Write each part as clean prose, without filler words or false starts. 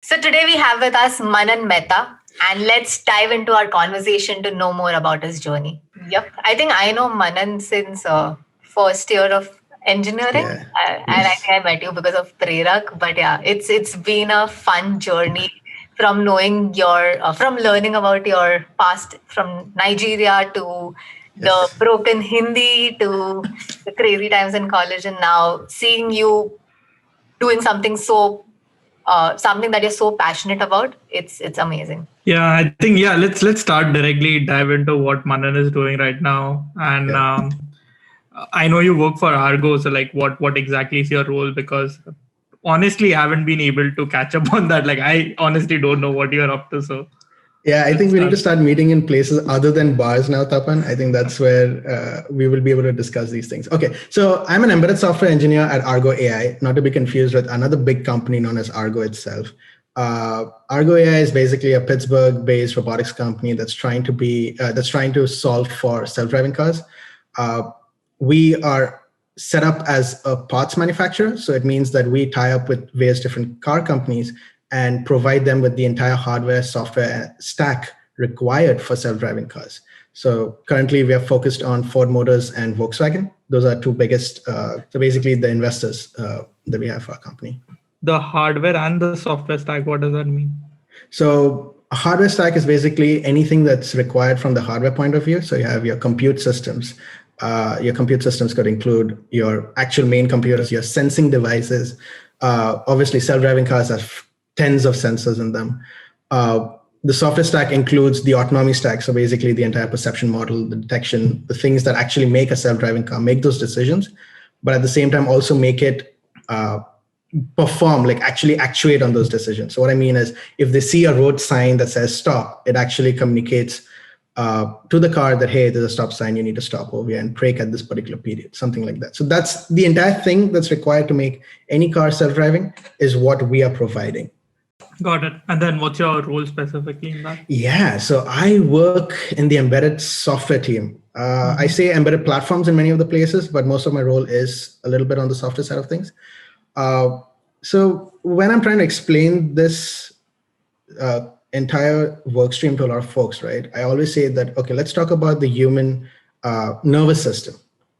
So today we have with us Manan Mehta, and let's dive into our conversation to know more about his journey. Yep, I think I know Manan since first year of engineering, Yeah. and I Yes. think I met you because of Prerak. But yeah, it's been a fun journey from knowing from learning about your past from Nigeria to the Yes. broken Hindi to the crazy times in college, and now seeing you doing something that you're so passionate about. It's amazing. Yeah, I think let's start directly dive into what Manan is doing right now. And Yeah. I know you work for Argo, so like what exactly is your role? Because honestly, I haven't been able to catch up on that. Like I honestly don't know what you're up to. So Yeah, I let's think we need start. to start meeting in places other than bars now, Tapan. I think that's where we will be able to discuss these things. Okay, so I'm an embedded software engineer at Argo AI, not to be confused with another big company known as Argo itself. Argo AI is basically a Pittsburgh-based robotics company that's trying to solve for self-driving cars. Uh, we are set up as a parts manufacturer, so it means that we tie up with various different car companies and provide them with the entire hardware, software stack required for self-driving cars. So currently we are focused on Ford Motors and Volkswagen. Those are two biggest, so basically the investors that we have for our company. The hardware and the software stack, what does that mean? So a hardware stack is basically anything that's required from the hardware point of view. So you have your compute systems. Your compute systems could include your actual main computers, your sensing devices. Obviously, self-driving cars have tens of sensors in them. The software stack includes the autonomy stack. So basically the entire perception model, the detection, the things that actually make a self-driving car make those decisions, but at the same time also make it perform, like actually actuate on those decisions. So what I mean is if they see a road sign that says stop, it actually communicates to the car that, hey, there's a stop sign, you need to stop over here and brake at this particular period, something like that. So that's the entire thing that's required to make any car self-driving is what we are providing. Got it. And then what's your role specifically in that? Yeah, so I work in the embedded software team. I say embedded platforms in many of the places, but most of my role is a little bit on the software side of things. So when I'm trying to explain this entire work stream to a lot of folks, right, I always say that, okay, let's talk about the human nervous system,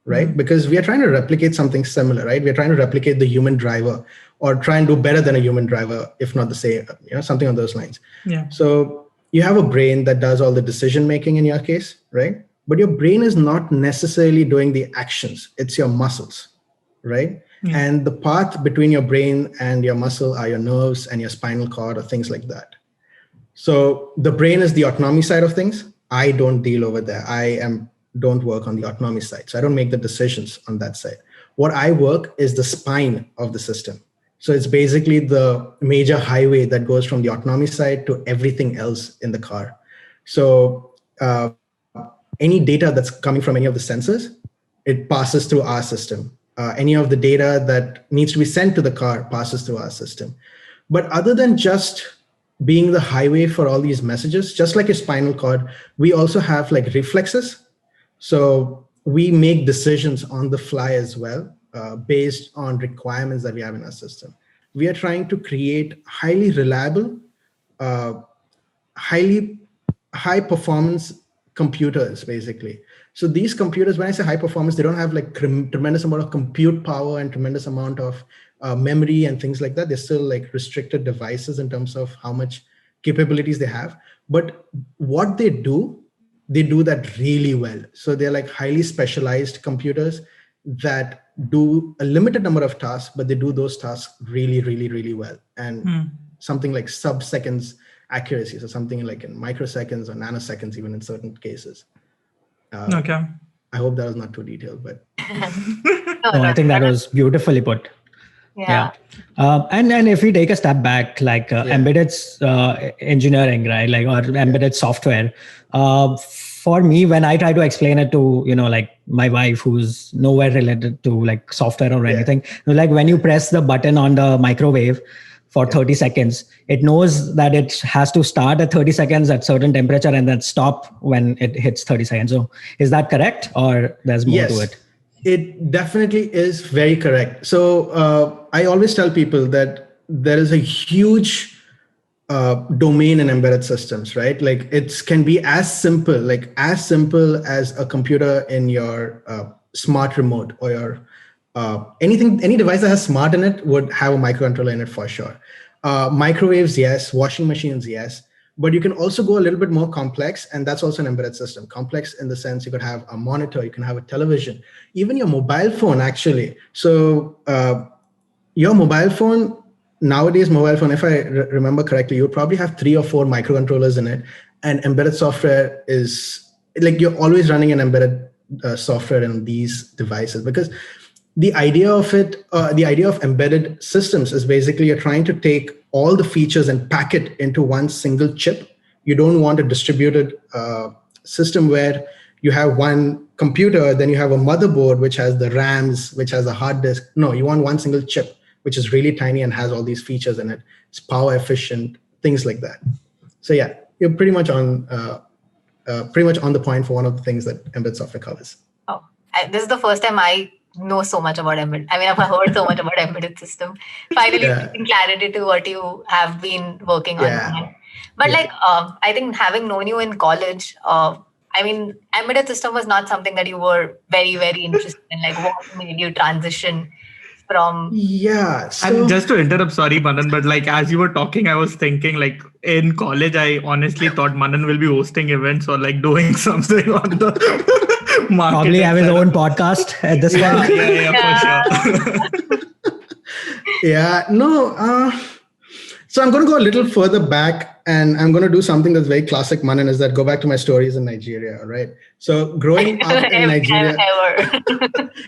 right? Because we are trying to replicate something similar, right? We're trying to replicate the human driver or try and do better than a human driver, if not the same, something on those lines. Yeah. So you have a brain that does all the decision making in your case, right? But your brain is not necessarily doing the actions. It's your muscles, right? Yeah. And the path between your brain and your muscle are your nerves and your spinal cord or things like that. So the brain is the autonomy side of things. I don't deal over there. Don't work on the autonomy side. So I don't make the decisions on that side. What I work is the spine of the system. So it's basically the major highway that goes from the autonomy side to everything else in the car. So any data that's coming from any of the sensors, it passes through our system. Any of the data that needs to be sent to the car passes through our system. But other than just being the highway for all these messages, just like a spinal cord, we also have like reflexes. So we make decisions on the fly as well, based on requirements that we have in our system. We are trying to create highly reliable, high performance computers, basically. So these computers, when I say high performance, they don't have like tremendous amount of compute power and tremendous amount of memory and things like that. They're still like restricted devices in terms of how much capabilities they have. But what they do that really well. So they're like highly specialized computers that do a limited number of tasks, but they do those tasks really, really, really well. And something like sub-seconds accuracy, so something like in microseconds or nanoseconds, even in certain cases. Okay. I hope that was not too detailed, but No, I think that was beautifully put. Yeah. And if we take a step back, like embedded engineering, right, like or embedded software, for me, when I try to explain it to, like my wife who's nowhere related to like software or anything, like when you press the button on the microwave for 30 seconds, it knows that it has to start at 30 seconds at certain temperature and then stop when it hits 30 seconds. So is that correct, or there's more to it? It definitely is very correct. So I always tell people that there is a huge domain in embedded systems, right? Like it can be as simple as a computer in your smart remote, or your any device that has smart in it would have a microcontroller in it for sure. Microwaves, yes. Washing machines, yes. But you can also go a little bit more complex, and that's also an embedded system. Complex in the sense you could have a monitor, you can have a television, even your mobile phone, actually. So your mobile phone, nowadays mobile phone, if I remember correctly, you would probably have 3 or 4 microcontrollers in it, and embedded software is like you're always running an embedded software in these devices, because the idea of the idea of embedded systems is basically you're trying to take all the features and pack it into one single chip. You don't want a distributed system where you have one computer, then you have a motherboard which has the RAMs, which has a hard disk. No, you want one single chip which is really tiny and has all these features in it. It's power efficient, things like that. So yeah, you're pretty much on the point for one of the things that embedded software covers. Oh, this is the first time I know so much about embedded. I mean, I've heard so much about embedded system. Finally, bringing clarity to what you have been working on. Yeah. But I think having known you in college, I mean, embedded system was not something that you were very, very interested in. Like, what made you transition from? Yeah. And just to interrupt, sorry, Manan, but like as you were talking, I was thinking like in college, I honestly thought Manan will be hosting events or like doing something on the market. Probably have his own podcast at this point. Yeah, for sure. Yeah, no. So I'm going to go a little further back, and I'm going to do something that's very classic Manan, is that go back to my stories in Nigeria, right? So growing up in Nigeria,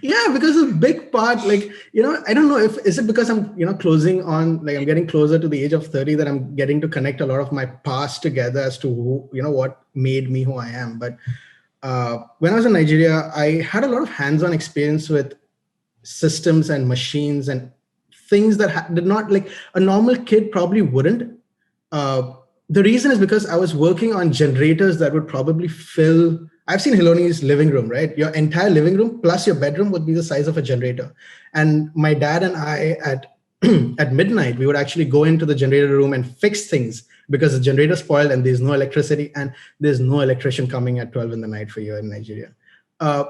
yeah, because a big part, like, I don't know is it because I'm, closing on, like I'm getting closer to the age of 30 that I'm getting to connect a lot of my past together as to who, what made me who I am. But when I was in Nigeria, I had a lot of hands-on experience with systems and machines and things that did not, like a normal kid probably wouldn't. The reason is because I was working on generators that would probably fill, I've seen Hiloni's living room, right? Your entire living room plus your bedroom would be the size of a generator. And my dad and I at midnight, we would actually go into the generator room and fix things because the generator spoiled and there's no electricity and there's no electrician coming at 12 in the night for you in Nigeria.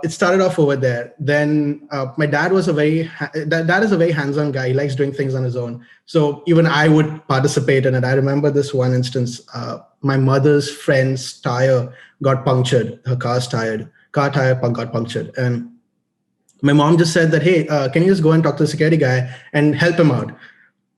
It started off over there. Then my dad was a very hands-on guy. He likes doing things on his own. So even I would participate in it. I remember this one instance. My mother's friend's tire got punctured. Her car tire got punctured, and my mom just said that, "Hey, can you just go and talk to the security guy and help him out?"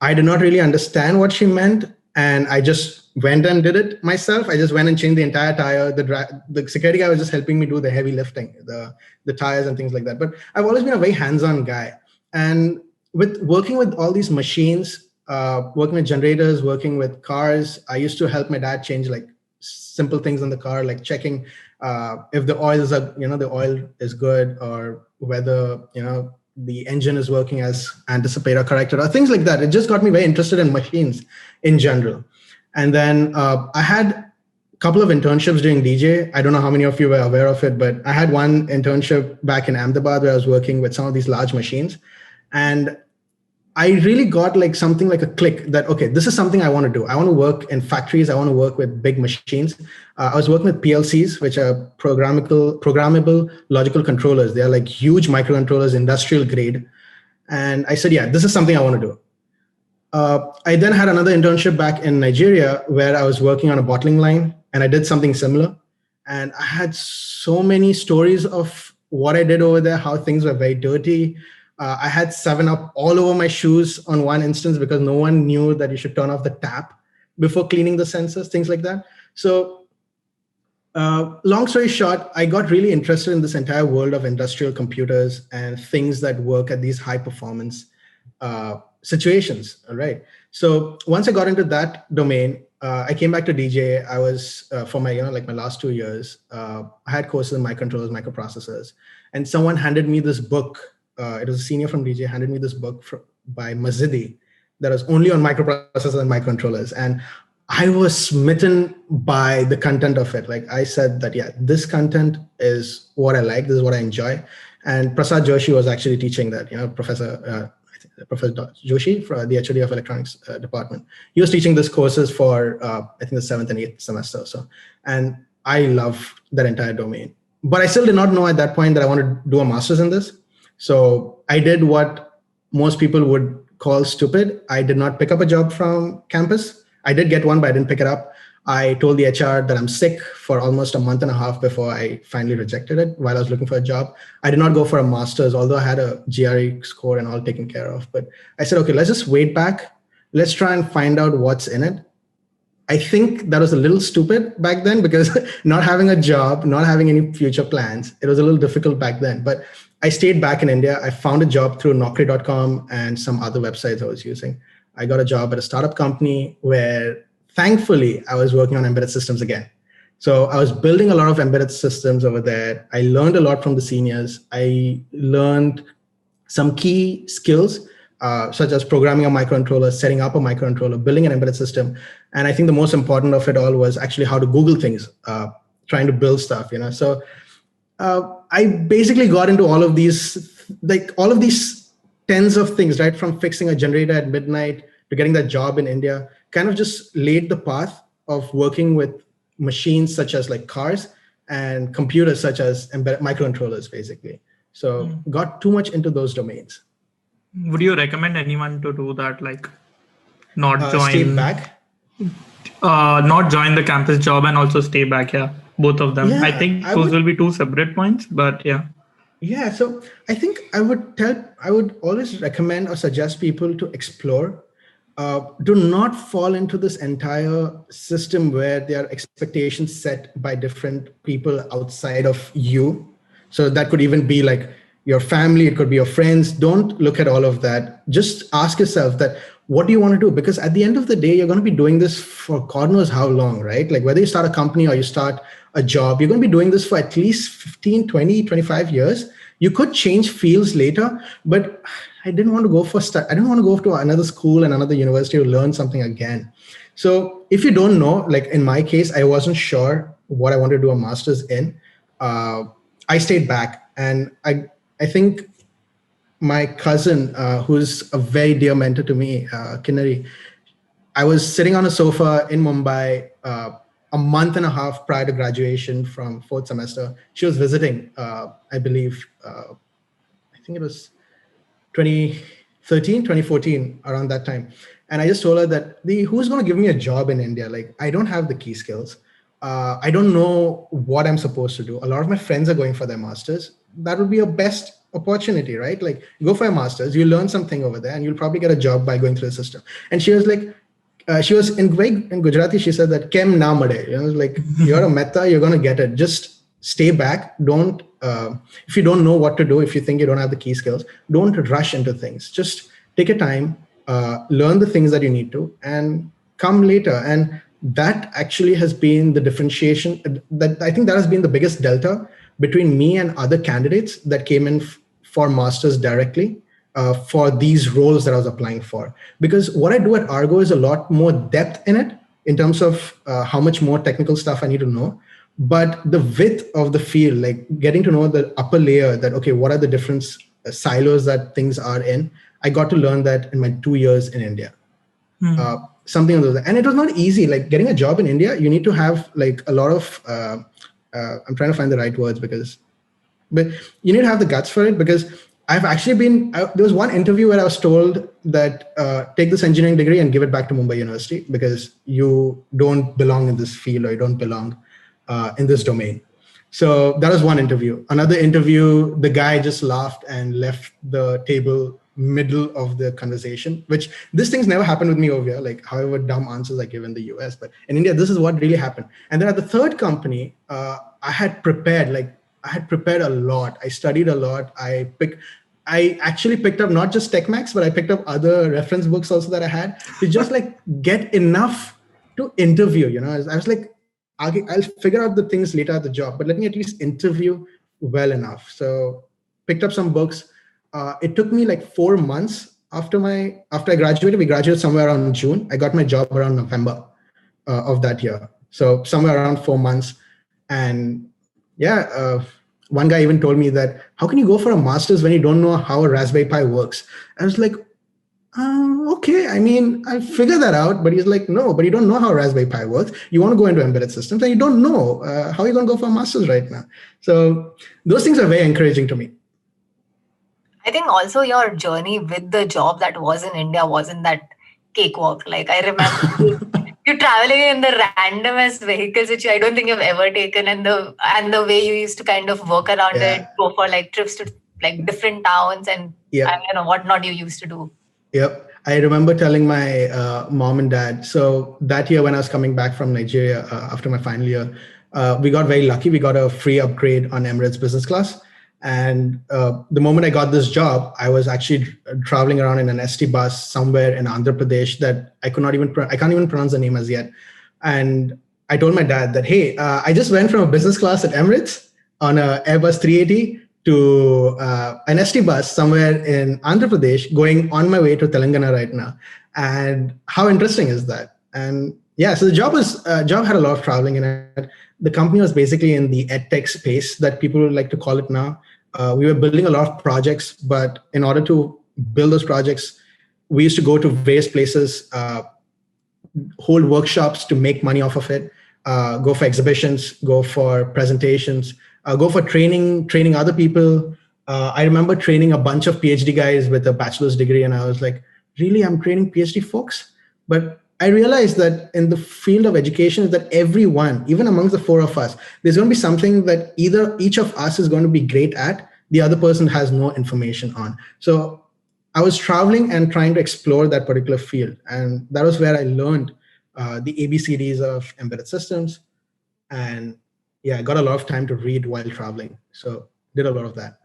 I did not really understand what she meant, and I just went and did it myself. I just went and changed the entire tire. The security guy was just helping me do the heavy lifting, the tires and things like that. But I've always been a very hands-on guy. And with working with all these machines, working with generators, working with cars, I used to help my dad change like simple things in the car, like checking if the oil is good, or whether, the engine is working as anticipated or corrected, or things like that. It just got me very interested in machines in general. And then I had a couple of internships doing DJ. I don't know how many of you were aware of it, but I had one internship back in Ahmedabad where I was working with some of these large machines. And I really got like something like a click that, okay, this is something I want to do. I want to work in factories. I want to work with big machines. I was working with PLCs, which are programmable logical controllers. They are like huge microcontrollers, industrial grade. And I said, yeah, this is something I want to do. I then had another internship back in Nigeria where I was working on a bottling line, and I did something similar. And I had so many stories of what I did over there, how things were very dirty. I had 7-Up all over my shoes on one instance because no one knew that you should turn off the tap before cleaning the sensors, things like that. So long story short, I got really interested in this entire world of industrial computers and things that work at these high performance situations. All right. So once I got into that domain, I came back to DJ. I was for my my last 2 years. I had courses in microcontrollers, microprocessors, and someone handed me this book. It was a senior from DJ handed me this book by Mazidi that was only on microprocessors and microcontrollers, and I was smitten by the content of it. Like I said that, yeah, this content is what I like. This is what I enjoy. And Prasad Joshi was actually teaching that. Professor. Professor Joshi, for the HOD of electronics department. He was teaching this courses for, I think, the 7th and 8th semester or so. And I love that entire domain. But I still did not know at that point that I wanted to do a master's in this. So I did what most people would call stupid. I did not pick up a job from campus. I did get one, but I didn't pick it up. I told the HR that I'm sick for almost a month and a half before I finally rejected it while I was looking for a job. I did not go for a master's, although I had a GRE score and all taken care of. But I said, okay, let's just wait back. Let's try and find out what's in it. I think that was a little stupid back then because not having a job, not having any future plans, it was a little difficult back then. But I stayed back in India. I found a job through Naukri.com and some other websites I was using. I got a job at a startup company where thankfully I was working on embedded systems again. So I was building a lot of embedded systems over there. I learned a lot from the seniors. I learned some key skills, such as programming a microcontroller, setting up a microcontroller, building an embedded system. And I think the most important of it all was actually how to Google things, trying to build stuff, So I basically got into all of these tens of things, right? From fixing a generator at midnight to getting that job in India, kind of just laid the path of working with machines such as like cars and computers such as embedded microcontrollers, basically. So got too much into those domains. Would you recommend anyone to do that? Like not join, stay back? Not join the campus job and also stay back. Yeah, both of them. Yeah, I think those will be two separate points, but yeah. Yeah, so I think I would always recommend or suggest people to explore. Do not fall into this entire system where there are expectations set by different people outside of you. So that could even be like your family, it could be your friends. Don't look at all of that. Just ask yourself that, what do you want to do? Because at the end of the day, you're going to be doing this for God knows how long, right? Like whether you start a company or you start a job, you're going to be doing this for at least 15, 20, 25 years. You could change fields later, but I didn't want to go to another school and another university to learn something again. So if you don't know, like in my case, I wasn't sure what I wanted to do a master's in. I stayed back, and I think my cousin, who's a very dear mentor to me, Kinnari, I was sitting on a sofa in Mumbai a month and a half prior to graduation from 4th semester. She was visiting, I believe, I think it was 2013, 2014, around that time. And I just told her that, who's going to give me a job in India? Like, I don't have the key skills. I don't know what I'm supposed to do. A lot of my friends are going for their masters. That would be a best opportunity, right? Like, go for a master's, you learn something over there, and you'll probably get a job by going through the system. And she was like, she was in Gujarati, she said that, Kem na made. Like, you're a Mehta, you're going to get it. Just stay back. Don't, if you don't know what to do, if you think you don't have the key skills, don't rush into things. Just take your time, learn the things that you need to, and come later. And that actually has been the differentiation. That I think that has been the biggest delta between me and other candidates that came in for masters directly for these roles that I was applying for. Because what I do at Argo is a lot more depth in it, in terms of how much more technical stuff I need to know. But the width of the field, like getting to know the upper layer, that, okay, what are the different silos that things are in? I got to learn that in my 2 years in India. Something of those. And it was not easy. Like getting a job in India, you need to have like a lot of, I'm trying to find the right words, but you need to have the guts for it, because I've actually been, there was one interview where I was told that take this engineering degree and give it back to Mumbai University because you don't belong in this field, or you don't belong in this domain. So that was one interview. Another interview, the guy just laughed and left the table middle of the conversation, which this thing's never happened with me over here, like however dumb answers I give in the US, but in India, this is what really happened. And then at the third company, I had prepared a lot. I studied a lot. I actually picked up not just TechMax, but I picked up other reference books also that I had to just like get enough to interview. I was like, I'll figure out the things later at the job, but let me at least interview well enough. So picked up some books. It took me like 4 months after I graduated. We graduated somewhere around June. I got my job around November of that year. So somewhere around 4 months. And yeah, one guy even told me that, how can you go for a master's when you don't know how a Raspberry Pi works? I was like, Okay, I mean, I'll figure that out. But he's like, no, but you don't know how Raspberry Pi works. You want to go into embedded systems and you don't know how you're going to go for a master's right now. So those things are very encouraging to me. I think also your journey with the job that was in India wasn't that cakewalk. Like I remember you traveling in the randomest vehicles which I don't think you've ever taken, and the way you used to kind of work around it, go for like trips to like different towns, and I don't know what not you used to do. Yep. I remember telling my mom and dad. So that year when I was coming back from Nigeria after my final year, we got very lucky. We got a free upgrade on Emirates business class. And the moment I got this job, I was actually traveling around in an ST bus somewhere in Andhra Pradesh that I can't even pronounce the name as yet. And I told my dad that, hey, I just went from a business class at Emirates on a Airbus 380 to an ST bus somewhere in Andhra Pradesh, going on my way to Telangana right now. And how interesting is that? And yeah, so the job had a lot of traveling in it. The company was basically in the edtech space that people would like to call it now. We were building a lot of projects, but in order to build those projects, we used to go to various places, hold workshops to make money off of it, go for exhibitions, go for presentations, go for training other people. I remember training a bunch of PhD guys with a bachelor's degree, and I was like, really, I'm training PhD folks? But I realized that in the field of education is that everyone, even amongst the four of us, there's going to be something that either each of us is going to be great at, the other person has no information on. So I was traveling and trying to explore that particular field. And that was where I learned the ABCDs of embedded systems. And yeah, I got a lot of time to read while traveling. So did a lot of that.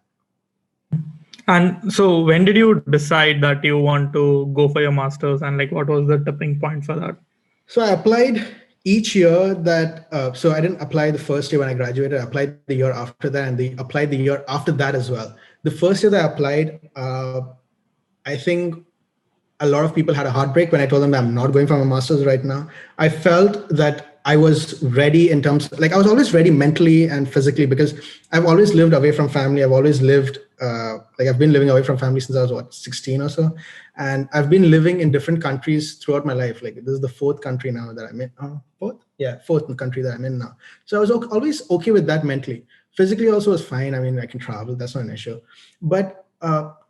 And so when did you decide that you want to go for your master's, and like what was the tipping point for that? So I applied each year that, so I didn't apply the first year when I graduated, I applied the year after that, and applied the year after that as well. The first year that I applied, I think a lot of people had a heartbreak when I told them that I'm not going for my master's right now. I felt that I was ready in terms, like I was always ready mentally and physically, because I've always lived away from family. I've always lived, I've been living away from family since I was 16 or so. And I've been living in different countries throughout my life. Like this is the fourth country now that I'm in. Fourth? Yeah, fourth country that I'm in now. So I was always okay with that mentally. Physically also was fine. I mean, I can travel, that's not an issue. But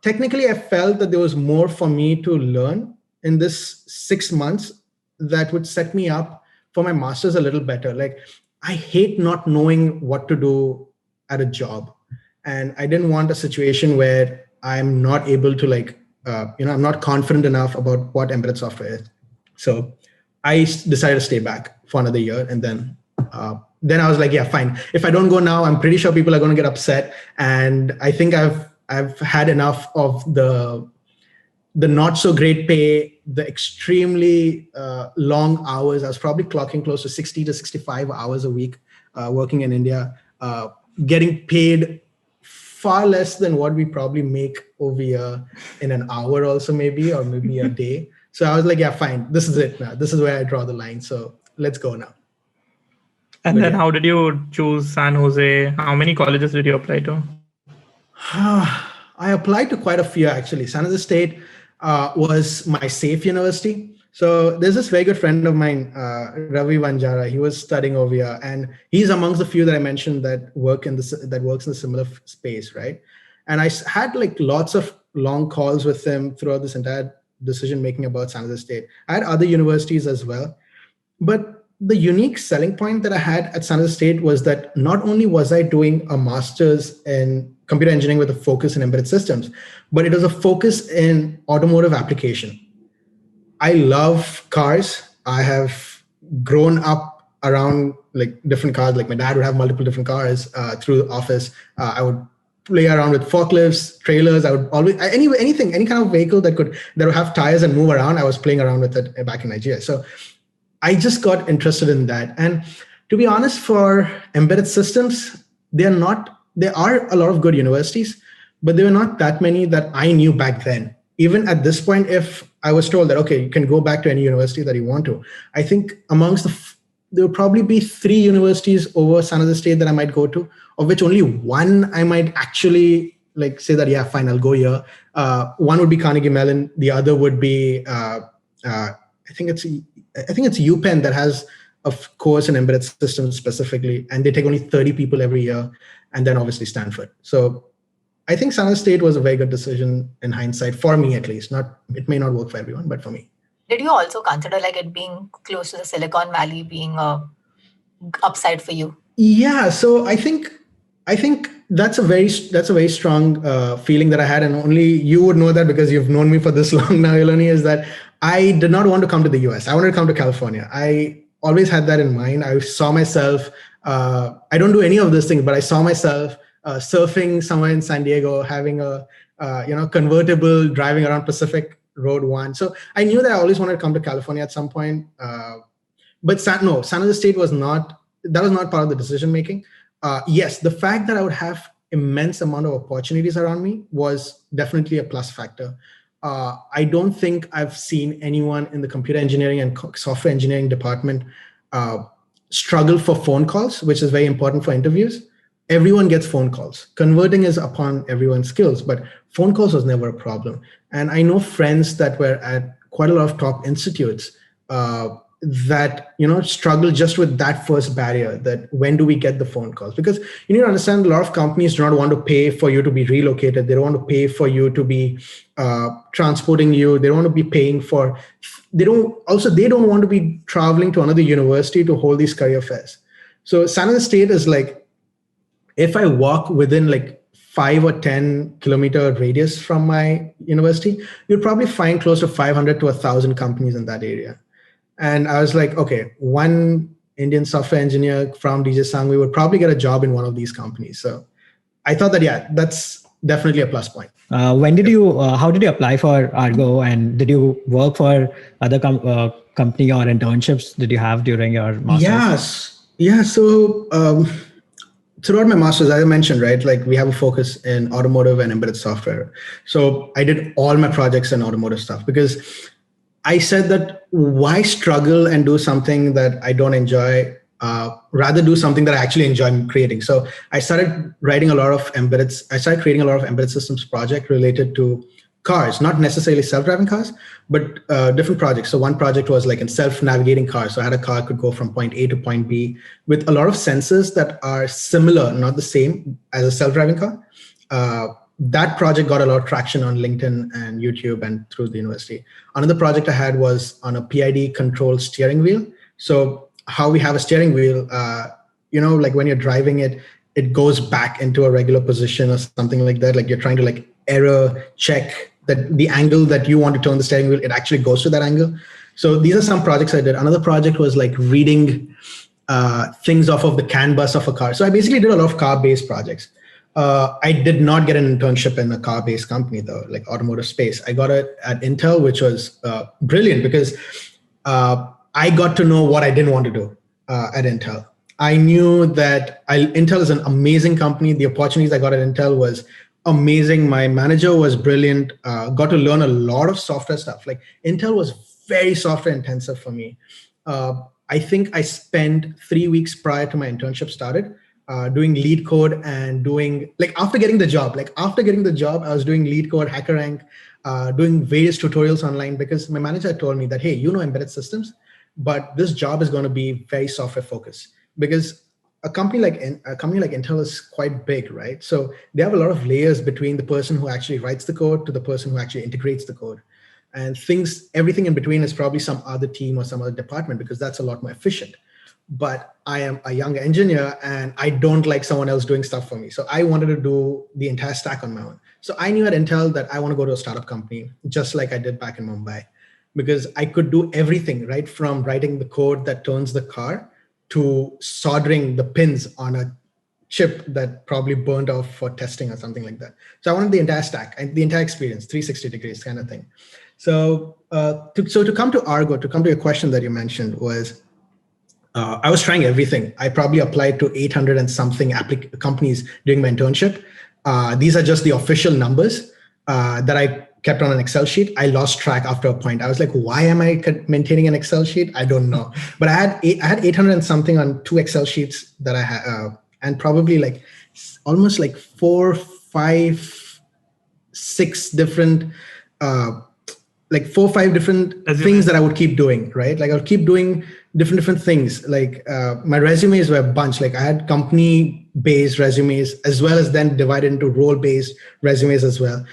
technically I felt that there was more for me to learn in this 6 months that would set me up for my master's a little better. Like I hate not knowing what to do at a job. And I didn't want a situation where I'm not able to I'm not confident enough about what embedded software is. So I decided to stay back for another year. And then I was like, yeah, fine. If I don't go now, I'm pretty sure people are going to get upset. And I think I've had enough of the not so great pay, the extremely long hours. I was probably clocking close to 60 to 65 hours a week working in India, getting paid far less than what we probably make over here in an hour also maybe, or maybe a day. So I was like, yeah, fine. This is it now. This is where I draw the line. So let's go now. And then how did you choose San Jose? How many colleges did you apply to? I applied to quite a few actually. San Jose State was my safe university. So there's this very good friend of mine, Ravi Vanjara. He was studying over here, and he's amongst the few that I mentioned that works in a similar space, right? And I had like lots of long calls with him throughout this entire decision making about San Jose State. I had other universities as well, but the unique selling point that I had at San Jose State was that not only was I doing a master's in computer engineering with a focus in embedded systems, but it was a focus in automotive application. I love cars. I have grown up around like different cars. Like my dad would have multiple different cars through the office. I would play around with forklifts, trailers. I would always any kind of vehicle that would have tires and move around. I was playing around with it back in Nigeria. So I just got interested in that. And to be honest, for embedded systems, there are a lot of good universities, but there were not that many that I knew back then. Even at this point, if I was told that, okay, you can go back to any university that you want to, I think amongst there would probably be 3 universities over San Jose State that I might go to, of which only one I might actually like say that, yeah, fine, I'll go here. One would be Carnegie Mellon. The other would be, I think it's UPenn that has a course in embedded systems specifically, and they take only 30 people every year, and then obviously Stanford. So I think San Jose State was a very good decision in hindsight, for me at least. It may not work for everyone, but for me. Did you also consider like it being close to the Silicon Valley being a upside for you? Yeah, so I think that's a very strong feeling that I had, and only you would know that because you've known me for this long now, Iloni, is that I did not want to come to the US. I wanted to come to California. I always had that in mind. I saw myself, I don't do any of those things, but I saw myself surfing somewhere in San Diego, having a convertible, driving around Pacific Road 1. So I knew that I always wanted to come to California at some point. But San Jose State was not part of the decision making. Yes, the fact that I would have immense amount of opportunities around me was definitely a plus factor. I don't think I've seen anyone in the computer engineering and software engineering department struggle for phone calls, which is very important for interviews. Everyone gets phone calls. Converting is upon everyone's skills, but phone calls was never a problem. And I know friends that were at quite a lot of top institutes that struggle just with that first barrier, that when do we get the phone calls? Because you need to understand, a lot of companies do not want to pay for you to be relocated. They don't want to pay for you to be transporting you. They don't want to be paying for, they don't want to be traveling to another university to hold these career fairs. So San Jose State is like, if I walk within like 5 or 10 kilometer radius from my university, you'll probably find close to 500 to 1,000 companies in that area. And I was like, okay, one Indian software engineer from DJ Sangvi would probably get a job in one of these companies. So I thought that, yeah, that's definitely a plus point. How did you apply for Argo, and did you work for other company or internships did you have during your master's? Yeah. So throughout my master's, as I mentioned, right, like we have a focus in automotive and embedded software. So I did all my projects in automotive stuff because I said that why struggle and do something that I don't enjoy, rather do something that I actually enjoy creating. So I started creating a lot of embedded systems project related to cars, not necessarily self-driving cars, but different projects. So one project was like in self-navigating cars. So I had a car could go from point A to point B with a lot of sensors that are similar, not the same as a self-driving car. That project got a lot of traction on LinkedIn and YouTube and through the university. Another project I had was on a PID controlled steering wheel. So how we have a steering wheel, like when you're driving it, it goes back into a regular position or something like that. Like you're trying to like error check that the angle that you want to turn the steering wheel, it actually goes to that angle. So these are some projects I did. Another project was like reading things off of the CAN bus of a car. So I basically did a lot of car-based projects. I did not get an internship in a car-based company though, like automotive space. I got it at Intel, which was brilliant because I got to know what I didn't want to do at Intel. I knew that Intel is an amazing company. The opportunities I got at Intel was amazing. My manager was brilliant. Got to learn a lot of software stuff. Like Intel was very software intensive for me. I think I spent 3 weeks prior to my internship started doing lead code and doing after getting the job, I was doing lead code, HackerRank, doing various tutorials online because my manager told me that, hey, you know embedded systems, but this job is going to be very software focused because a company like Intel is quite big, right? So they have a lot of layers between the person who actually writes the code to the person who actually integrates the code. And everything in between is probably some other team or some other department because that's a lot more efficient. But I am a young engineer and I don't like someone else doing stuff for me. So I wanted to do the entire stack on my own. So I knew at Intel that I want to go to a startup company, just like I did back in Mumbai, because I could do everything, right? From writing the code that turns the car to soldering the pins on a chip that probably burned off for testing or something like that. So I wanted the entire stack and the entire experience, 360 degrees kind of thing. So to come to Argo, to come to your question that you mentioned was, I was trying everything. I probably applied to 800 and something companies during my internship. These are just the official numbers that I kept on an Excel sheet. I lost track after a point. I was like, why am I maintaining an Excel sheet? I don't know. But I had 800 and something on 2 Excel sheets that I had, and probably like almost like 4, 5 6 different, like 4 or 5 different things that I would keep doing, right? Like I would keep doing different things. Like my resumes were a bunch. Like I had company-based resumes as well as then divided into role-based resumes as well.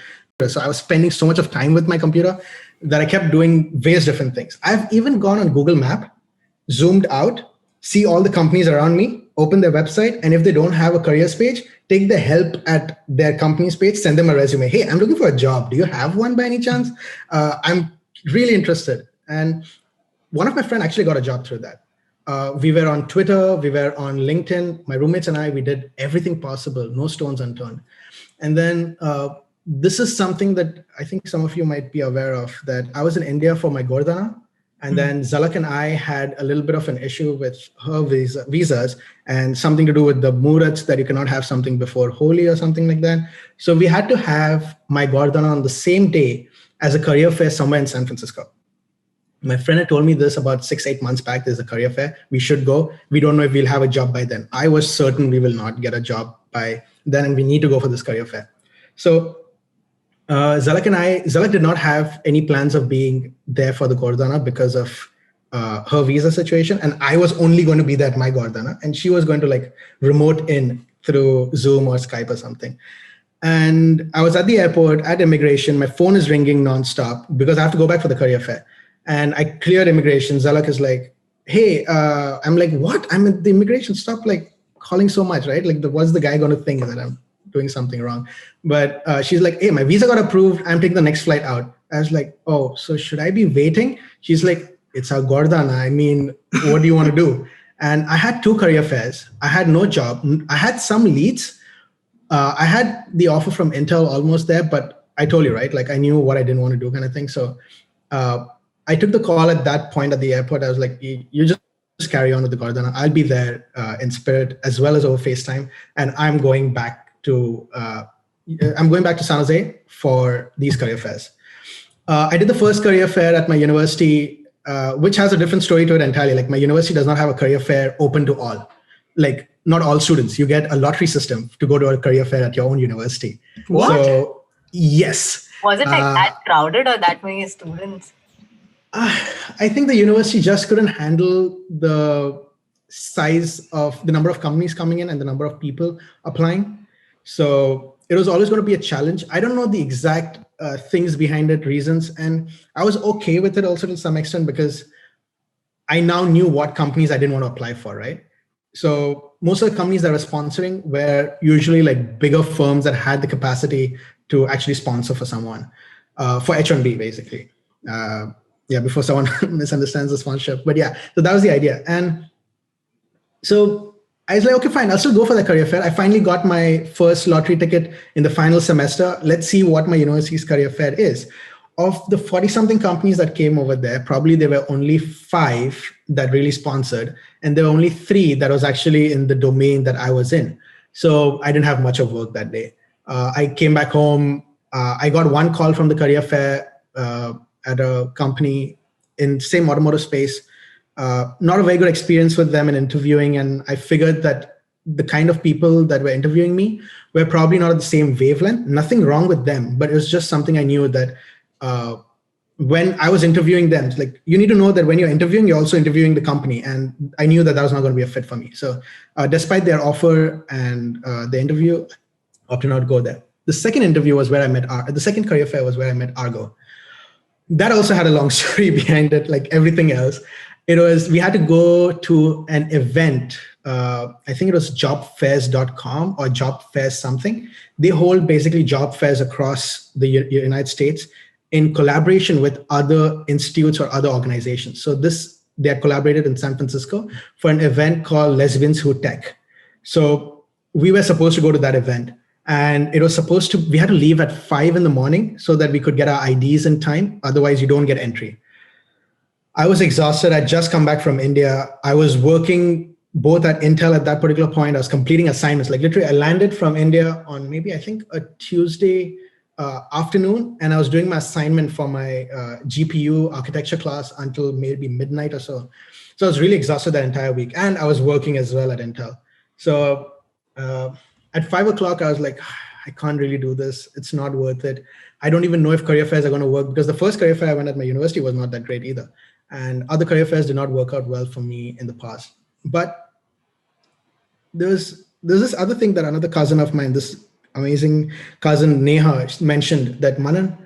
So I was spending so much of time with my computer that I kept doing various different things. I've even gone on Google Map, zoomed out, see all the companies around me, open their website, and if they don't have a careers page, take the help at their company's page, send them a resume. Hey, I'm looking for a job. Do you have one by any chance? I'm really interested. And one of my friends actually got a job through that. We were on Twitter, we were on LinkedIn. My roommates and I, we did everything possible, no stones unturned. And then this is something that I think some of you might be aware of, that I was in India for my Gordana. And then Zalak and I had a little bit of an issue with her visas and something to do with the Murats, that you cannot have something before Holi or something like that. So we had to have my Gordana on the same day as a career fair somewhere in San Francisco. My friend had told me this about 6-8 months back. There's a career fair. We should go. We don't know if we'll have a job by then. I was certain we will not get a job by then, and we need to go for this career fair. So Zalak did not have any plans of being there for the Gordana because of her visa situation. And I was only going to be there at my Gordana. And she was going to like remote in through Zoom or Skype or something. And I was at the airport at immigration. My phone is ringing nonstop because I have to go back for the career fair. And I cleared immigration. Zalak is like, hey, I'm like, what? I'm at the immigration. Stop like calling so much, right? Like, what's the guy going to think that I'm doing something wrong? But she's like, hey, my visa got approved. I'm taking the next flight out. I was like, oh, so should I be waiting? She's like, it's our Gordana. I mean, what do you want to do? And I had 2 career fairs. I had no job. I had some leads. I had the offer from Intel almost there, but I told you, right? Like I knew what I didn't want to do kind of thing. So I took the call at that point at the airport. I was like, you just carry on with the Gordana. I'll be there in spirit as well as over FaceTime. And I'm going back to San Jose for these career fairs. I did the first career fair at my university, which has a different story to it entirely. Like my university does not have a career fair open to all. Like not all students. You get a lottery system to go to a career fair at your own university. What? So yes. Was it like that crowded or that many students? I think the university just couldn't handle the size of the number of companies coming in and the number of people applying. So it was always going to be a challenge. I don't know the exact things behind it, reasons. And I was okay with it also to some extent because I now knew what companies I didn't want to apply for, right? So most of the companies that were sponsoring were usually like bigger firms that had the capacity to actually sponsor for someone, for H-1B basically. Before someone misunderstands the sponsorship. But yeah, so that was the idea. And so I was like, okay, fine, I'll still go for the career fair. I finally got my first lottery ticket in the final semester. Let's see what my university's career fair is. Of the 40-something companies that came over there, probably there were only 5 that really sponsored. And there were only 3 that was actually in the domain that I was in. So I didn't have much of work that day. I came back home. I got one call from the career fair at a company in the same automotive space. Not a very good experience with them in interviewing. And I figured that the kind of people that were interviewing me were probably not at the same wavelength. Nothing wrong with them, but it was just something I knew that when I was interviewing them, like you need to know that when you're interviewing, you're also interviewing the company. And I knew that that was not going to be a fit for me. So despite their offer and the interview, I opted not to go there. The second interview was where I met, the second career fair was where I met Argo. That also had a long story behind it, like everything else. We had to go to an event. I think it was jobfairs.com or jobfairs something. They hold basically job fairs across the United States in collaboration with other institutes or other organizations. So they are collaborated in San Francisco for an event called Lesbians Who Tech. So we were supposed to go to that event. And it was we had to leave at 5 in the morning so that we could get our IDs in time. Otherwise, you don't get entry. I was exhausted. I'd just come back from India. I was working both at Intel at that particular point. I was completing assignments. Like literally, I landed from India on maybe, I think, a Tuesday afternoon. And I was doing my assignment for my GPU architecture class until maybe midnight or so. So I was really exhausted that entire week. And I was working as well at Intel. So at 5 o'clock, I was like, I can't really do this. It's not worth it. I don't even know if career fairs are going to work, because the first career fair I went at my university was not that great either. And other career fairs did not work out well for me in the past. But there's this other thing that another cousin of mine, this amazing cousin Neha, mentioned, that Manan,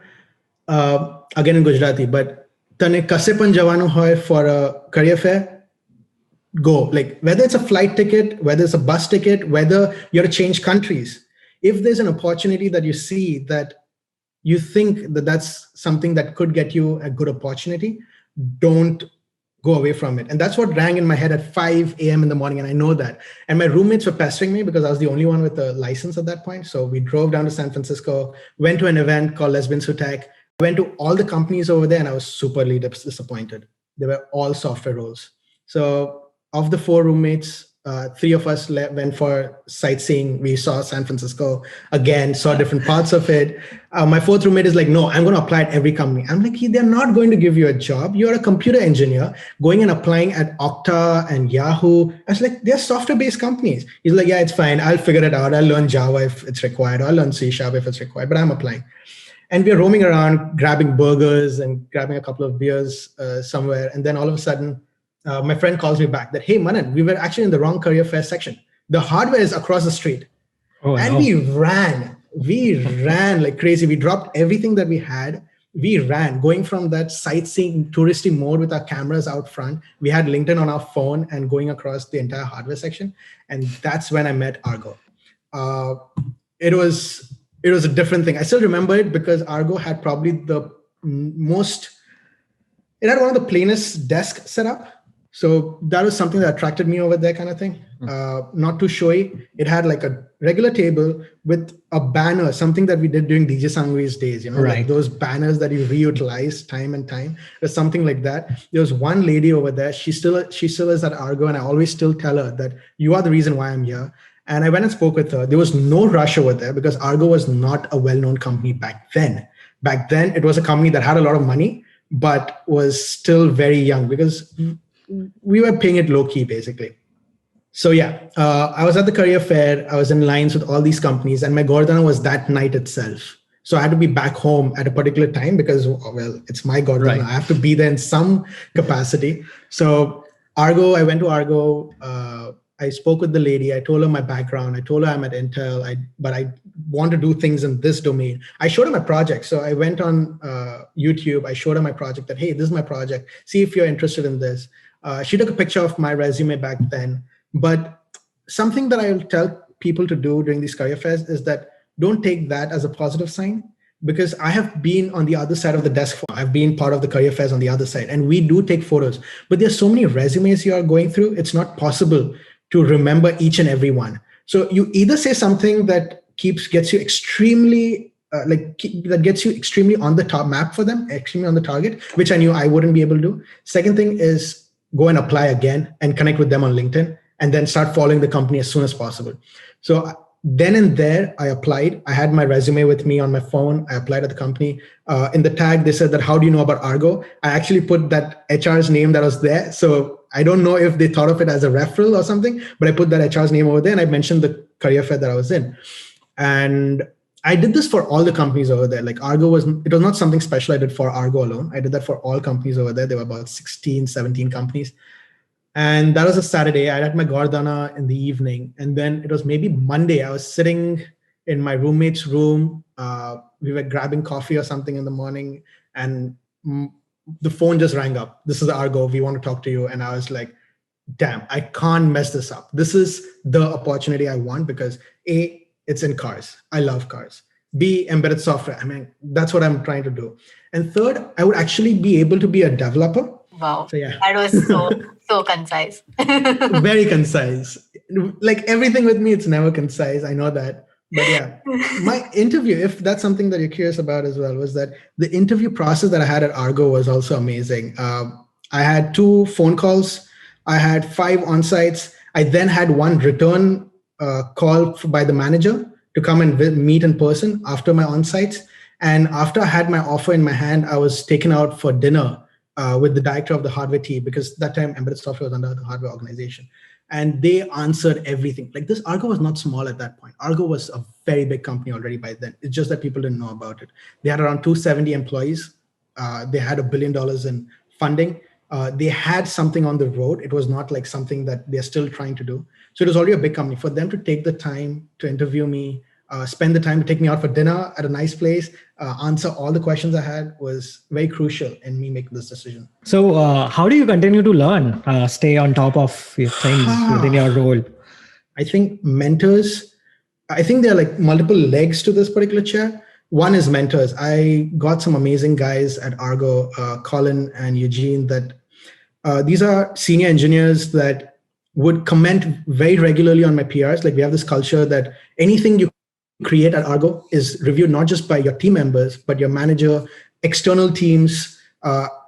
again in Gujarati, but tane kase pan jawanu hoy for a career fair, go. Like, whether it's a flight ticket, whether it's a bus ticket, whether you're to change countries, if there's an opportunity that you see that you think that that's something that could get you a good opportunity, don't go away from it. And that's what rang in my head at 5 a.m. in the morning. And I know that. And my roommates were pestering me because I was the only one with a license at that point. So we drove down to San Francisco, went to an event called Lesbians Who Tech, went to all the companies over there, and I was superly disappointed. They were all software roles. So of the 4 roommates, 3 of us went for sightseeing. We saw San Francisco again, saw different parts of it. My 4th roommate is like, no, I'm going to apply at every company. I'm like, they're not going to give you a job. You're a computer engineer going and applying at Okta and Yahoo. I was like, they're software-based companies. He's like, yeah, it's fine. I'll figure it out. I'll learn Java if it's required. I'll learn C# if it's required, but I'm applying. And we're roaming around, grabbing burgers and grabbing a couple of beers somewhere. And then all of a sudden, my friend calls me back that, hey, Manan, we were actually in the wrong career fair section. The hardware is across the street. Oh, and no. We ran like crazy. We dropped everything that we had. We ran, going from that sightseeing touristy mode with our cameras out front. We had LinkedIn on our phone and going across the entire hardware section. And that's when I met Argo. It was a different thing. I still remember it because Argo had probably it had one of the plainest desk setup. So that was something that attracted me over there, kind of thing. Not too showy. It had like a regular table with a banner, something that we did during DJ Sangvi's days, right. Like those banners that you reutilize time and time. There's something like that. There was one lady over there. She still is at Argo, and I always still tell her that you are the reason why I'm here. And I went and spoke with her. There was no rush over there because Argo was not a well-known company back then. Back then, it was a company that had a lot of money, but was still very young because we were paying it low key, basically. So yeah, I was at the career fair. I was in lines with all these companies, and my Gordana was that night itself. So I had to be back home at a particular time because, well, it's my Gordana. Right. I have to be there in some capacity. So Argo, I went to Argo. I spoke with the lady. I told her my background. I told her I'm at Intel, but I want to do things in this domain. I showed her my project. So I went on YouTube. I showed her my project that, hey, this is my project. See if you're interested in this. She took a picture of my resume back then. But something that I will tell people to do during these career fairs is that don't take that as a positive sign, because I have been on the other side of the desk. I've been part of the career fairs on the other side, and we do take photos. But there's so many resumes you are going through, it's not possible to remember each and every one. So you either say something that gets you extremely on the top map for them, extremely on the target, which I knew I wouldn't be able to do. Second thing is go and apply again and connect with them on LinkedIn, and then start following the company as soon as possible. So then and there, I applied. I had my resume with me on my phone. I applied at the company. In the tag, they said that, how do you know about Argo? I actually put that HR's name that was there. So I don't know if they thought of it as a referral or something, but I put that HR's name over there, and I mentioned the career fair that I was in. And I did this for all the companies over there. Like it was not something special I did for Argo alone. I did that for all companies over there. There were about 16, 17 companies. And that was a Saturday. I had my Gordana in the evening. And then it was maybe Monday. I was sitting in my roommate's room. We were grabbing coffee or something in the morning. And the phone just rang up. This is Argo. We want to talk to you. And I was like, damn, I can't mess this up. This is the opportunity I want because A, it's in cars. I love cars. B, embedded software. I mean, that's what I'm trying to do. And third, I would actually be able to be a developer. Wow. So, yeah. That was so concise. Very concise. Like everything with me, it's never concise. I know that. But yeah, my interview, if that's something that you're curious about as well, was that the interview process that I had at Argo was also amazing. I had 2 phone calls. I had 5 on-sites. I then had 1 return call by the manager to come and meet in person after my on-sites. And after I had my offer in my hand, I was taken out for dinner with the director of the hardware team, because that time embedded software was under the hardware organization. And they answered everything. Like this, Argo was not small at that point. Argo was a very big company already by then. It's just that people didn't know about it. They had around 270 employees. They had $1 billion in funding. They had something on the road. It was not like something that they're still trying to do. So it was already a big company. For them to take the time to interview me, spend the time to take me out for dinner at a nice place, answer all the questions I had was very crucial in me making this decision. So how do you continue to learn, stay on top of your things within your role? I think mentors, I think there are like multiple legs to this particular chair. One is mentors. I got some amazing guys at Argo, Colin and Eugene, that these are senior engineers that would comment very regularly on my PRs. Like we have this culture that anything you create at Argo is reviewed not just by your team members, but your manager, external teams,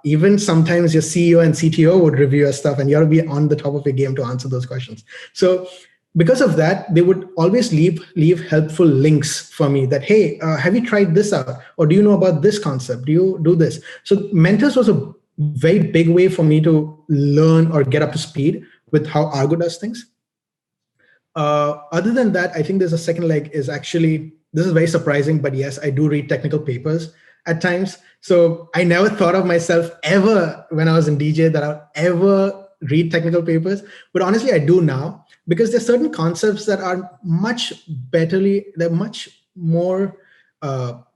even sometimes your CEO and CTO would review your stuff, and you have to be on the top of your game to answer those questions. So because of that, they would always leave helpful links for me that, hey, have you tried this out? Or do you know about this concept? Do you do this? So mentors was a very big way for me to learn or get up to speed with how Argo does things. Other than that, I think there's a second leg is actually, this is very surprising, but yes, I do read technical papers at times. So I never thought of myself ever when I was in DJ that I would ever read technical papers. But honestly, I do now, because there's certain concepts that are they're much more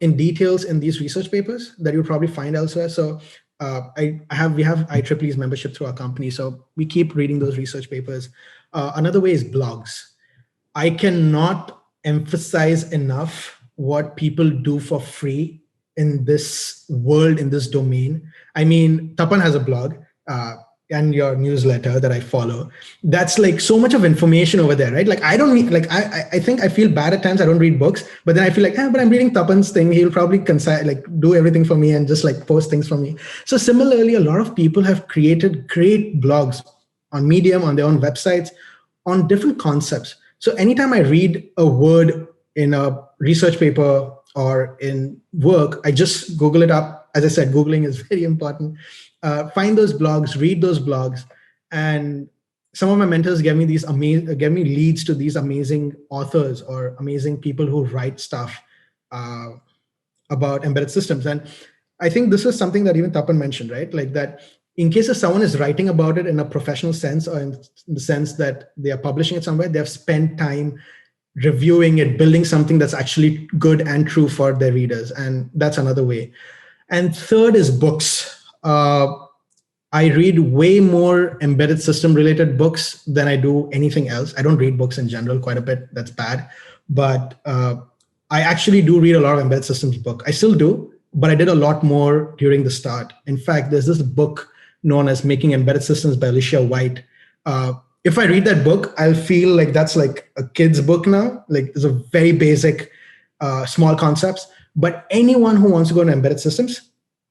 in details in these research papers that you'll probably find elsewhere. So we have IEEE's membership through our company. So we keep reading those research papers. Another way is blogs. I cannot emphasize enough what people do for free in this world, in this domain. I mean, Tapan has a blog and your newsletter that I follow. That's like so much of information over there, right? Like I don't need, like I think I feel bad at times I don't read books, but then I feel like, but I'm reading Tapan's thing. He'll probably do everything for me and just like post things for me. So similarly, a lot of people have created great blogs on Medium, on their own websites, on different concepts. So anytime I read a word in a research paper or in work, I just Google it up. As I said, Googling is very important. Find those blogs, read those blogs. And some of my mentors gave me leads to these amazing authors or amazing people who write stuff about embedded systems. And I think this is something that even Tapan mentioned, right? Like that in case if someone is writing about it in a professional sense, or in the sense that they are publishing it somewhere, they have spent time reviewing it, building something that's actually good and true for their readers. And that's another way. And third is books. I read way more embedded system related books than I do anything else. I don't read books in general quite a bit. That's bad. But I actually do read a lot of embedded systems book. I still do, but I did a lot more during the start. In fact, there's this book known as Making Embedded Systems by Alicia White. If I read that book, I'll feel like that's like a kid's book now. Like it's a very basic, small concepts. But anyone who wants to go into embedded systems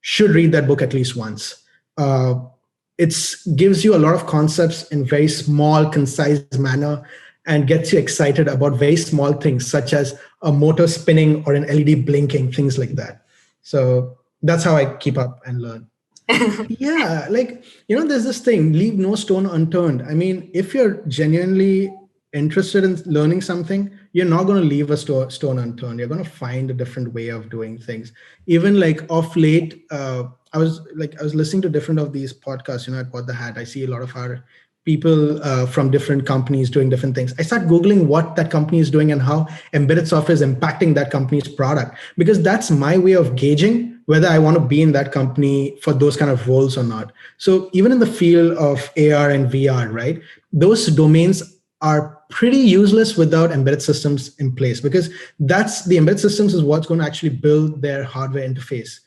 should read that book at least once. It gives you a lot of concepts in very small, concise manner and gets you excited about very small things such as a motor spinning or an LED blinking, things like that. So that's how I keep up and learn. Yeah, like, there's this thing, leave no stone unturned. I mean, if you're genuinely interested in learning something, you're not going to leave a stone unturned. You're going to find a different way of doing things. Even like off late, I was listening to different of these podcasts, at What the Hat. I see a lot of our people from different companies doing different things. I start Googling what that company is doing and how embedded software is impacting that company's product, because that's my way of gauging whether I want to be in that company for those kind of roles or not. So even in the field of AR and VR, right, those domains are pretty useless without embedded systems in place, because the embedded systems is what's going to actually build their hardware interface.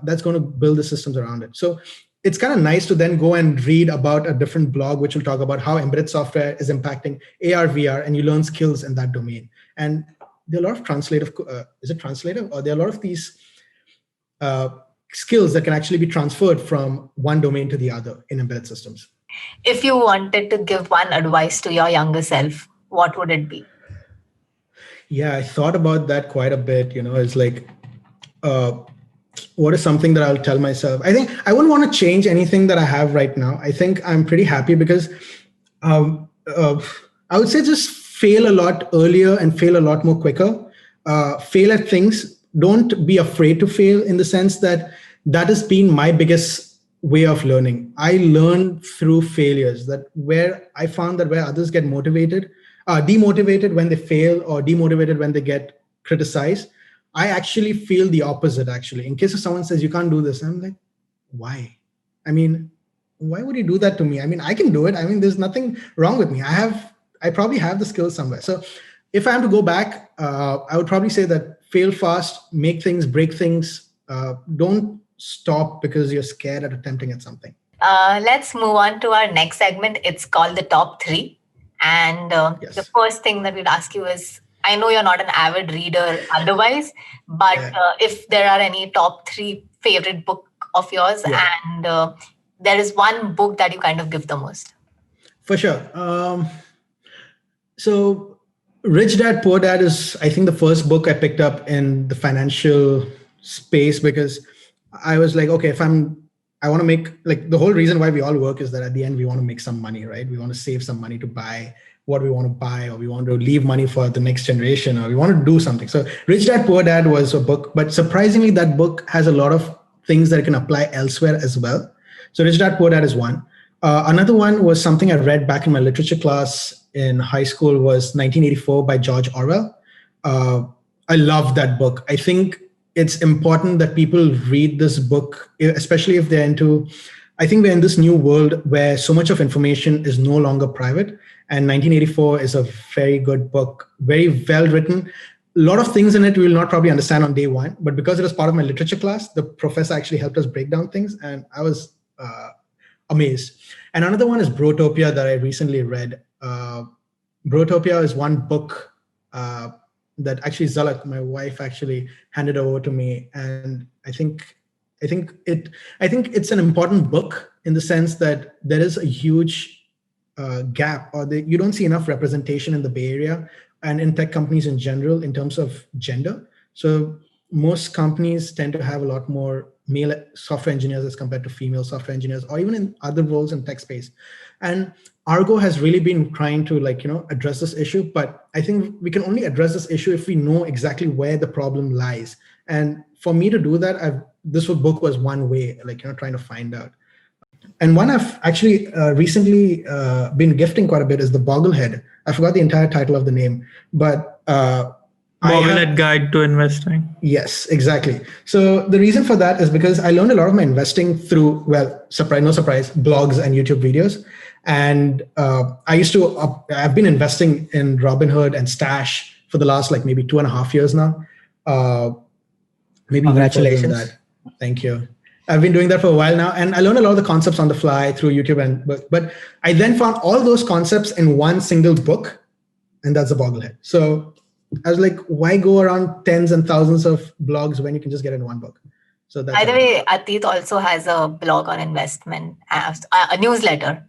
That's going to build the systems around it. So it's kind of nice to then go and read about a different blog, which will talk about how embedded software is impacting AR, VR, and you learn skills in that domain. And there are a lot of is it translative? Or there are a lot of these skills that can actually be transferred from one domain to the other in embedded systems. If you wanted to give one advice to your younger self, what would it be? Yeah, I thought about that quite a bit. It's like, what is something that I'll tell myself? I think I wouldn't want to change anything that I have right now. I think I'm pretty happy because um, I would say just fail a lot earlier and fail a lot more quicker. Fail at things. Don't be afraid to fail, in the sense that that has been my biggest way of learning. I learn through failures. That where I found that where others get demotivated when they fail, or demotivated when they get criticized, I actually feel the opposite. Actually, in case if someone says you can't do this, I'm like, why? I mean, why would you do that to me? I mean, I can do it. I mean, there's nothing wrong with me. I probably have the skills somewhere. So if I am to go back, I would probably say that fail fast, make things, break things. Don't stop because you're scared at attempting at something. Let's move on to our next segment. It's called the top three. And Yes. the first thing that we'd ask you is, I know you're not an avid reader otherwise, but if there are any top three favorite book of yours, and there is one book that you kind of give the most. For sure. So Rich Dad, Poor Dad is, I think, the first book I picked up in the financial space, because I was like, okay, I want to make, like, the whole reason why we all work is that at the end we want to make some money, right? We want to save some money to buy what we want to buy, or we want to leave money for the next generation, or we want to do something. So Rich Dad, Poor Dad was a book, but surprisingly, that book has a lot of things that can apply elsewhere as well. So Rich Dad, Poor Dad is one. Another one was something I read back in my literature class in high school, was 1984 by George Orwell. I love that book. I think it's important that people read this book, especially if they're into, I think we're in this new world where so much of information is no longer private. And 1984 is a very good book, very well written. A lot of things in it we will not probably understand on day one, but because it was part of my literature class, the professor actually helped us break down things, and I was amazed. And another one is Brotopia that I recently read. Brotopia is one book that actually Zalak, my wife, actually handed over to me, and I think it's an important book in the sense that there is a huge gap, or you don't see enough representation in the Bay Area and in tech companies in general in terms of gender. So most companies tend to have a lot more male software engineers as compared to female software engineers, or even in other roles in tech space. And Argo has really been trying to address this issue, but I think we can only address this issue if we know exactly where the problem lies. And for me to do that, this book was one way, trying to find out. And one I've actually recently been gifting quite a bit is the Bogglehead. I forgot the entire title of the name, but Bogglehead Guide to Investing. Yes, exactly. So the reason for that is because I learned a lot of my investing through, no surprise, blogs and YouTube videos. And I've been investing in Robinhood and Stash for the last maybe 2.5 years now. Maybe Congratulations. That. Thank you. I've been doing that for a while now, and I learned a lot of the concepts on the fly through YouTube. But I then found all those concepts in one single book, and that's the Bogglehead. So I was like, why go around tens and thousands of blogs when you can just get it in one book? So that's by the way, Atit also has a blog on investment, a newsletter.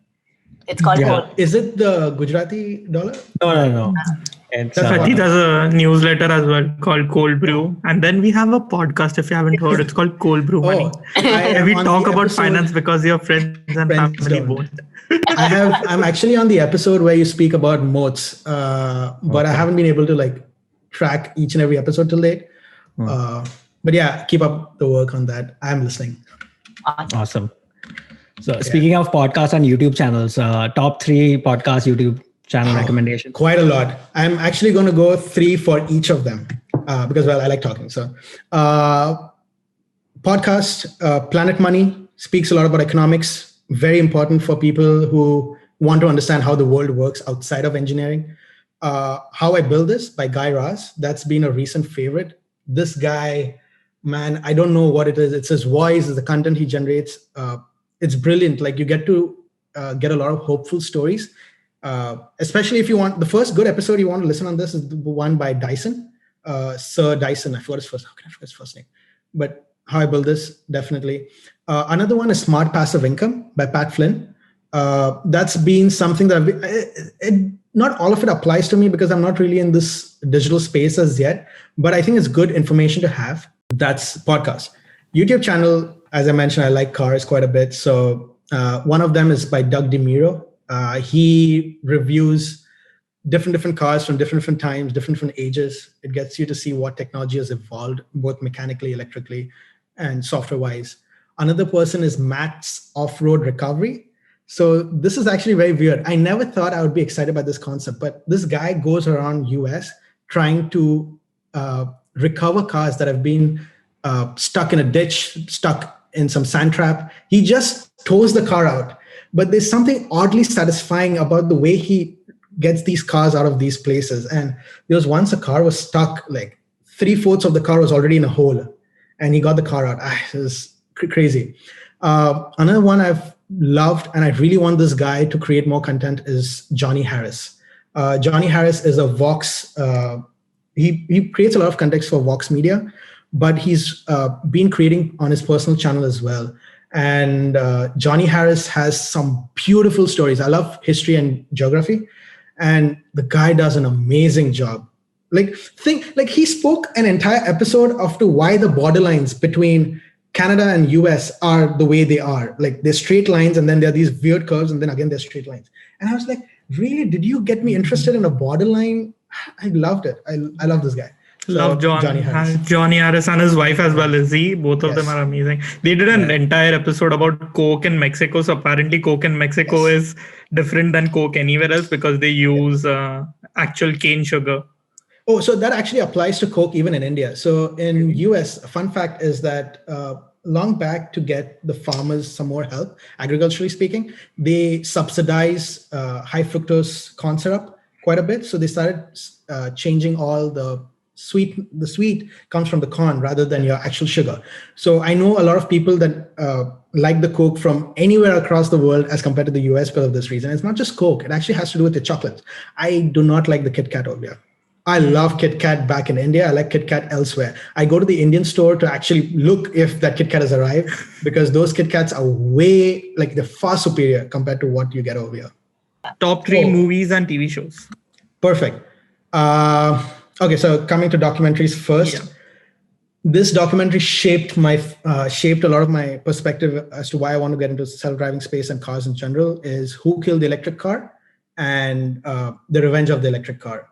It's called Is it the Gujarati dollar? No. Atit has a newsletter as well called Cold Brew. And then we have a podcast, if you haven't heard, it's called Cold Brew Money. We talk about finance because your friends and family both. I'm actually on the episode where you speak about moats, but I haven't been able to track each and every episode till date. But yeah, keep up the work on that. I'm listening. Awesome. So speaking of podcasts and YouTube channels, top 3 podcast YouTube channel recommendations. Quite a lot. I'm actually going to go 3 for each of them because I like talking. So podcast, Planet Money speaks a lot about economics. Very important for people who want to understand how the world works outside of engineering. How I Build This by Guy Raz. That's been a recent favorite. This guy, man, I don't know what it is. It's his voice, it's the content he generates. It's brilliant. You get to get a lot of hopeful stories, especially if you want. The first good episode you want to listen on this is the one by Dyson, Sir Dyson. I forgot his first. How can I forget his first name? But How I Build This, definitely. Another one is Smart Passive Income by Pat Flynn. That's been something that not all of it applies to me because I'm not really in this digital space as yet, but I think it's good information to have. That's podcast. YouTube channel, as I mentioned, I like cars quite a bit. So one of them is by Doug DeMuro. He reviews different cars from different times, different ages. It gets you to see what technology has evolved, both mechanically, electrically, and software-wise. Another person is Matt's Off-Road Recovery. So this is actually very weird. I never thought I would be excited by this concept, but this guy goes around US trying to recover cars that have been stuck in a ditch, stuck in some sand trap. He just tows the car out. But there's something oddly satisfying about the way he gets these cars out of these places. And there was once a car was stuck, like 3/4 of the car was already in a hole, and he got the car out. It was crazy. Another one I've loved, and I really want this guy to create more content, is Johnny Harris. Johnny Harris is a Vox. He creates a lot of context for Vox Media, but he's been creating on his personal channel as well. And Johnny Harris has some beautiful stories. I love history and geography, and the guy does an amazing job. Like he spoke an entire episode of to why the borderlines between Canada and US are the way they are. Like they're straight lines, and then there are these weird curves, and then again they're straight lines. And I was like, really? Did you get me interested in a borderline? I loved it. I love this guy. So, love Johnny Harris and his wife as well, Izzy. Both of them are amazing. They did an entire episode about Coke in Mexico. So apparently Coke in Mexico is different than Coke anywhere else because they use actual cane sugar. Oh, so that actually applies to Coke even in India. So in US, a fun fact is that long back, to get the farmers some more help, agriculturally speaking, they subsidize high fructose corn syrup quite a bit. So they started changing all the sweet comes from the corn rather than your actual sugar. So I know a lot of people that like the Coke from anywhere across the world as compared to the US because of this reason. It's not just Coke. It actually has to do with the chocolate. I do not like the Kit Kat over here. I love Kit Kat back in India. I like Kit Kat elsewhere. I go to the Indian store to actually look if that Kit Kat has arrived, because those Kit Kats are they're far superior compared to what you get over here. Top 3 movies and TV shows. Perfect. Okay, so coming to documentaries first. Yeah. This documentary shaped a lot of my perspective as to why I want to get into self-driving space and cars in general, is Who Killed the Electric Car and The Revenge of the Electric Car.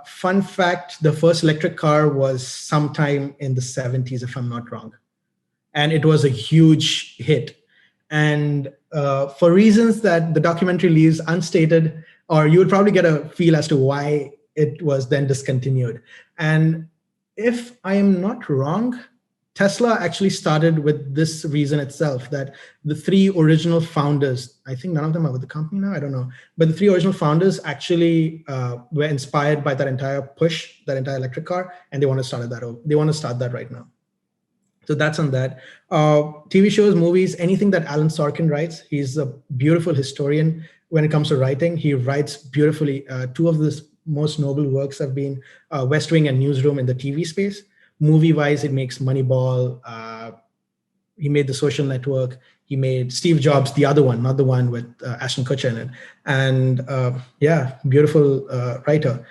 Fun fact, the first electric car was sometime in the 70s, if I'm not wrong. And it was a huge hit. And for reasons that the documentary leaves unstated, or you would probably get a feel as to why it was then discontinued. And if I am not wrong, Tesla actually started with this reason itself, that the 3 original founders, I think none of them are with the company now, I don't know, but the 3 original founders actually were inspired by that entire push, that entire electric car, and they want to start that right now. So that's on that. TV shows, movies, anything that Alan Sorkin writes. He's a beautiful historian when it comes to writing. He writes beautifully. 2 of his most noble works have been West Wing and Newsroom in the TV space. Movie-wise, it makes Moneyball. He made The Social Network. He made Steve Jobs, the other one, not the one with Ashton Kutcher in it. And beautiful writer.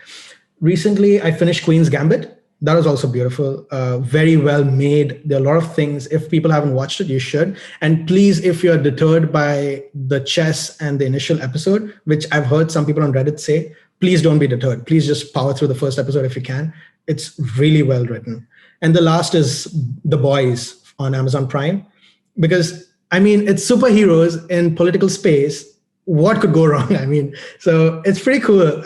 Recently, I finished Queen's Gambit. That was also beautiful, very well made. There are a lot of things. If people haven't watched it, you should. And please, if you're deterred by the chess and the initial episode, which I've heard some people on Reddit say, please don't be deterred. Please just power through the first episode if you can. It's really well written. And the last is The Boys on Amazon Prime, because I mean, it's superheroes in political space. What could go wrong? I mean, so it's pretty cool.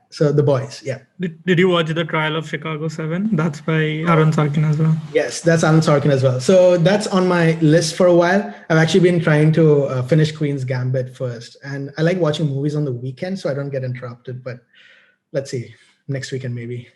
So The Boys, yeah. Did you watch The Trial of Chicago 7? That's by Aaron Sorkin as well. Yes, that's Aaron Sorkin as well. So that's on my list for a while. I've actually been trying to finish Queen's Gambit first. And I like watching movies on the weekend so I don't get interrupted. But let's see, next weekend maybe.